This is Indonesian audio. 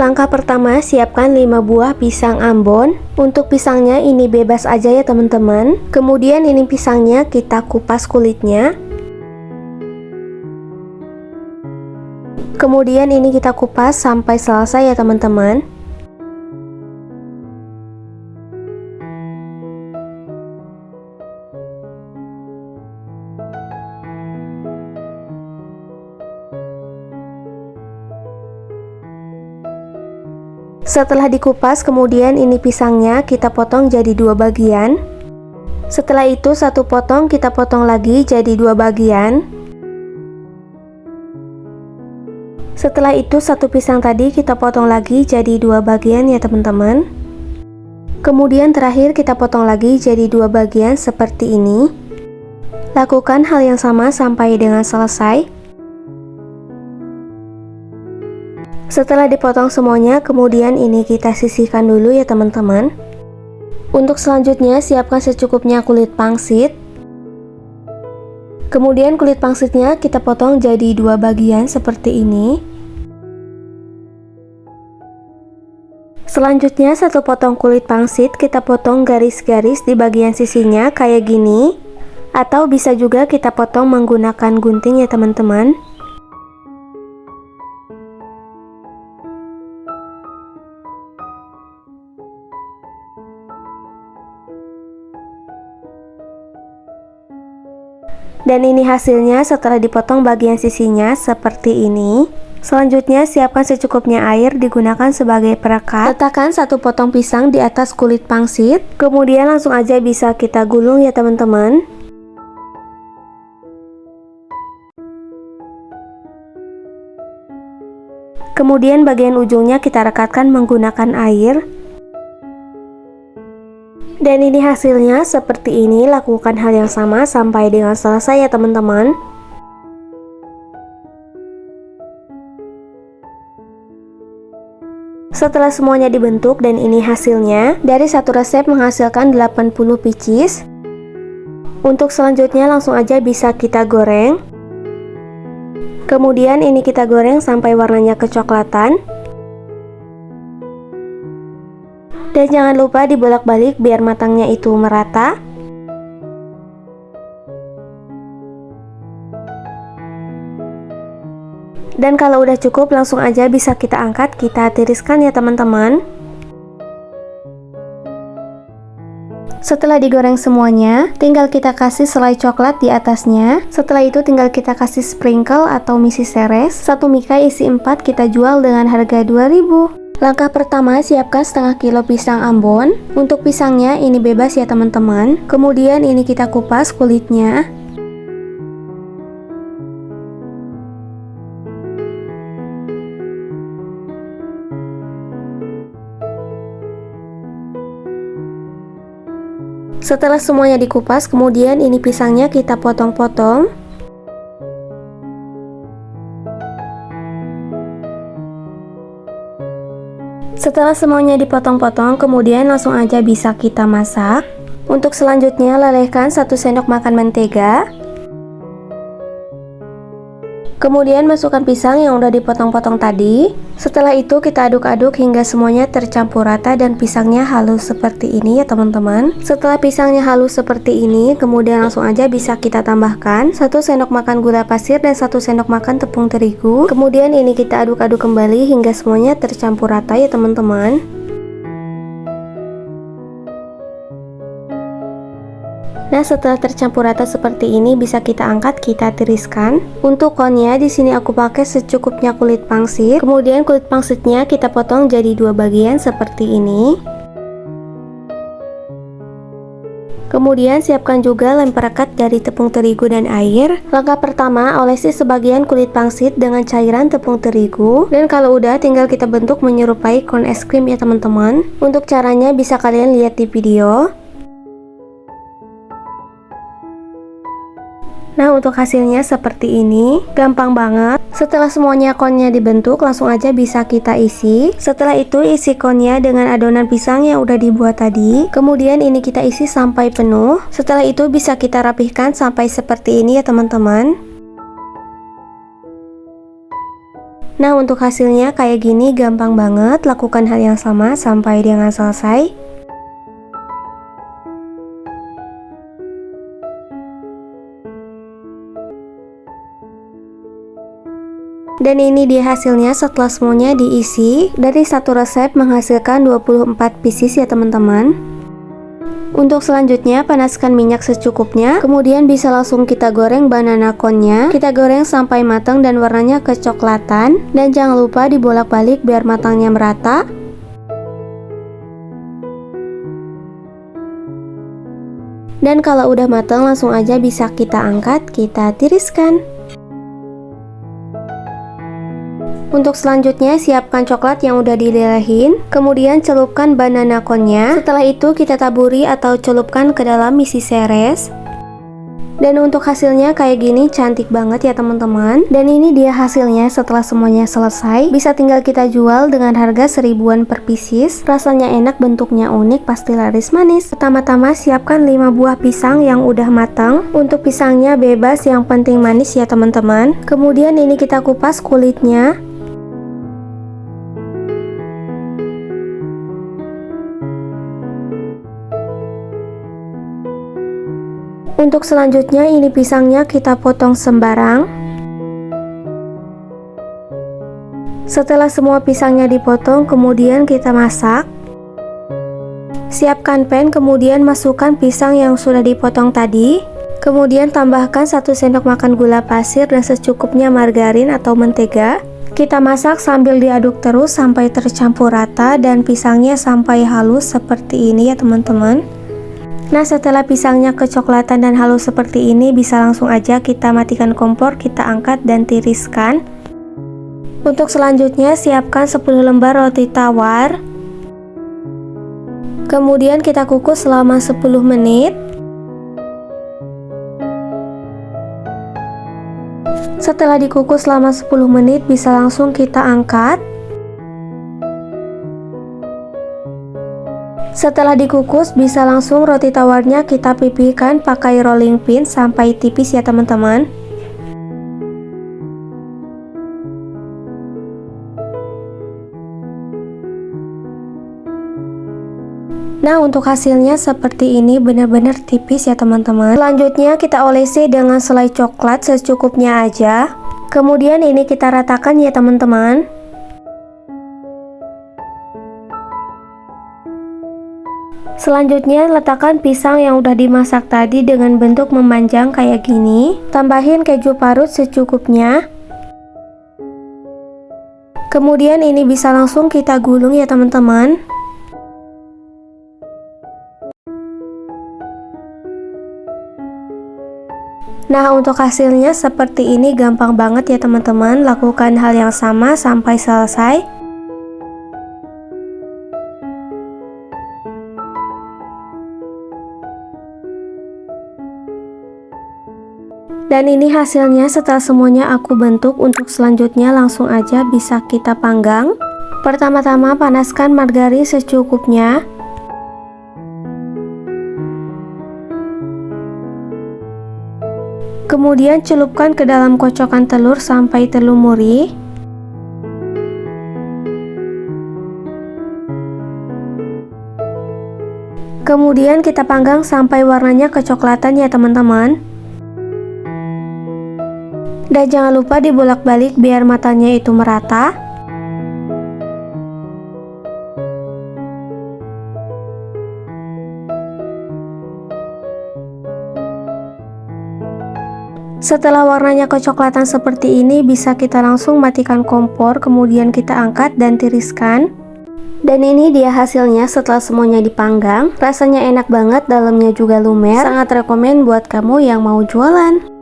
Langkah pertama, siapkan 5 buah pisang ambon. Untuk pisangnya ini bebas aja ya teman-teman. Kemudian ini pisangnya kita kupas kulitnya. Kemudian ini kita kupas sampai selesai ya teman-teman. Setelah dikupas, kemudian ini pisangnya kita potong jadi 2 bagian. Setelah itu satu potong kita potong lagi jadi 2 bagian. Setelah itu satu pisang tadi kita potong lagi jadi 2 bagian ya teman-teman. Kemudian terakhir kita potong lagi jadi 2 bagian seperti ini. Lakukan hal yang sama sampai dengan selesai. Setelah dipotong semuanya, kemudian ini kita sisihkan dulu ya teman-teman. Untuk selanjutnya siapkan secukupnya kulit pangsit. Kemudian kulit pangsitnya kita potong jadi 2 bagian seperti ini. Selanjutnya satu potong kulit pangsit kita potong garis-garis di bagian sisinya kayak gini. Atau bisa juga kita potong menggunakan gunting ya teman-teman. Dan ini hasilnya setelah dipotong bagian sisinya seperti ini. Selanjutnya siapkan secukupnya air digunakan sebagai perekat. Letakkan satu potong pisang di atas kulit pangsit. Kemudian langsung aja bisa kita gulung ya teman-teman. Kemudian bagian ujungnya kita rekatkan menggunakan air. Dan ini hasilnya seperti ini. Lakukan hal yang sama sampai dengan selesai ya teman-teman. Setelah semuanya dibentuk dan ini hasilnya, dari satu resep menghasilkan 80 pieces. Untuk selanjutnya langsung aja bisa kita goreng. Kemudian ini kita goreng sampai warnanya kecoklatan. Dan jangan lupa dibolak-balik biar matangnya itu merata. Dan kalau udah cukup langsung aja bisa kita angkat, kita tiriskan ya teman-teman. Setelah digoreng semuanya, tinggal kita kasih selai coklat di atasnya. Setelah itu tinggal kita kasih sprinkle atau misi seres. Satu mika isi 4 kita jual dengan harga 2.000. Langkah pertama, siapkan setengah kilo pisang ambon. Untuk pisangnya ini bebas ya teman-teman. Kemudian ini kita kupas kulitnya. Setelah semuanya dikupas, kemudian ini pisangnya kita potong-potong. Setelah semuanya dipotong-potong, kemudian langsung aja bisa kita masak. Untuk selanjutnya, lelehkan 1 sendok makan mentega. Kemudian masukkan pisang yang udah dipotong-potong tadi. Setelah itu kita aduk-aduk hingga semuanya tercampur rata dan pisangnya halus seperti ini ya teman-teman. Setelah pisangnya halus seperti ini, kemudian langsung aja bisa kita tambahkan 1 sendok makan gula pasir dan 1 sendok makan tepung terigu. Kemudian ini kita aduk-aduk kembali hingga semuanya tercampur rata ya teman-teman. Nah, setelah tercampur rata seperti ini bisa kita angkat, kita tiriskan. Untuk konnya di sini aku pakai secukupnya kulit pangsit. Kemudian kulit pangsitnya kita potong jadi 2 bagian seperti ini. Kemudian siapkan juga lem perekat dari tepung terigu dan air. Langkah pertama, olesi sebagian kulit pangsit dengan cairan tepung terigu. Dan kalau udah tinggal kita bentuk menyerupai kon es krim ya teman-teman. Untuk caranya bisa kalian lihat di video. Nah, untuk hasilnya seperti ini, gampang banget. Setelah semuanya konnya dibentuk, langsung aja bisa kita isi. Setelah itu isi konnya dengan adonan pisang yang udah dibuat tadi. Kemudian ini kita isi sampai penuh. Setelah itu bisa kita rapihkan sampai seperti ini ya teman-teman. Nah, untuk hasilnya kayak gini gampang banget, lakukan hal yang sama sampai dengan selesai. Dan ini dia hasilnya setelah semuanya diisi. Dari satu resep menghasilkan 24 pieces ya teman-teman. Untuk selanjutnya, panaskan minyak secukupnya, kemudian bisa langsung kita goreng banana cone-nya. Kita goreng sampai matang dan warnanya kecoklatan, dan jangan lupa dibolak-balik biar matangnya merata. Dan kalau udah matang, langsung aja bisa kita angkat, kita tiriskan. Untuk selanjutnya, siapkan coklat yang udah dilelehin, kemudian celupkan banana cone-nya. Setelah itu kita taburi atau celupkan ke dalam isi seres. Dan untuk hasilnya kayak gini, cantik banget ya teman-teman. Dan ini dia hasilnya setelah semuanya selesai. Bisa tinggal kita jual dengan harga 1000-an per pieces. Rasanya enak, bentuknya unik, pasti laris manis. Pertama-tama siapkan 5 buah pisang yang udah matang. Untuk pisangnya bebas, yang penting manis ya teman-teman. Kemudian ini kita kupas kulitnya. Untuk selanjutnya ini pisangnya kita potong sembarang. Setelah semua pisangnya dipotong, kemudian kita masak. Siapkan pan, kemudian masukkan pisang yang sudah dipotong tadi. Kemudian tambahkan 1 sendok makan gula pasir dan secukupnya margarin atau mentega. Kita masak sambil diaduk terus sampai tercampur rata dan pisangnya sampai halus seperti ini ya teman-teman. Nah, setelah pisangnya kecoklatan dan halus seperti ini, bisa langsung aja kita matikan kompor, kita angkat dan tiriskan. Untuk selanjutnya, siapkan 10 lembar roti tawar. Kemudian kita kukus selama 10 menit. Setelah dikukus selama 10 menit, bisa langsung kita angkat. Setelah dikukus, bisa langsung roti tawarnya kita pipihkan pakai rolling pin sampai tipis ya teman-teman. Nah, untuk hasilnya seperti ini, benar-benar tipis ya teman-teman. Selanjutnya kita olesi dengan selai coklat secukupnya aja. Kemudian ini kita ratakan ya teman-teman. Selanjutnya letakkan pisang yang udah dimasak tadi dengan bentuk memanjang kayak gini. Tambahin keju parut secukupnya. Kemudian ini bisa langsung kita gulung ya teman-teman. Nah, untuk hasilnya seperti ini, gampang banget ya teman-teman. Lakukan hal yang sama sampai selesai. Dan ini hasilnya setelah semuanya aku bentuk. Untuk selanjutnya langsung aja bisa kita panggang. Pertama-tama panaskan margarin secukupnya. Kemudian celupkan ke dalam kocokan telur sampai terlumuri. Kemudian kita panggang sampai warnanya kecoklatan ya teman-teman. Dan jangan lupa dibolak-balik biar matanya itu merata. Setelah warnanya kecoklatan seperti ini, bisa kita langsung matikan kompor, kemudian kita angkat dan tiriskan. Dan ini dia hasilnya setelah semuanya dipanggang. Rasanya enak banget, dalamnya juga lumer. Sangat rekomen buat kamu yang mau jualan.